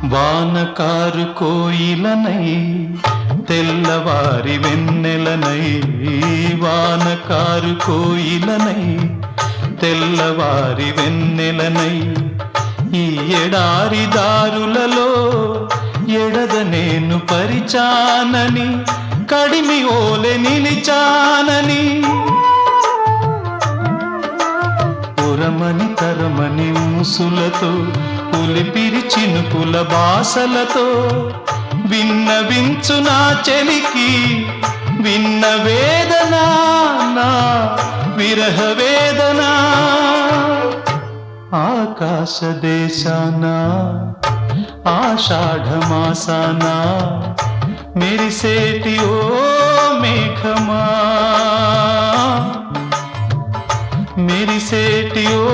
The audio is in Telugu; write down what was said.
వానకారు కోయిలనై తెల్లవారి వెన్నెలనై, వానకారు కోయిలనై తెల్లవారి వెన్నెలనై, ఈ ఎడారి దారులలో ఎడద నేను పరిచానని, కడిమి ఓలె నిలిచానని, పురమని తరమని ఊసులతో పులిపిరి చినుకుల బాసలతో విన్నవించు నా చెలికి విన్న వేదన, నా విరహ వేదన. ఆకాశ దేశాన ఆషాఢమాసాన మెరిసేటి ఓ మేఘమా, మెరిసేటి ఓ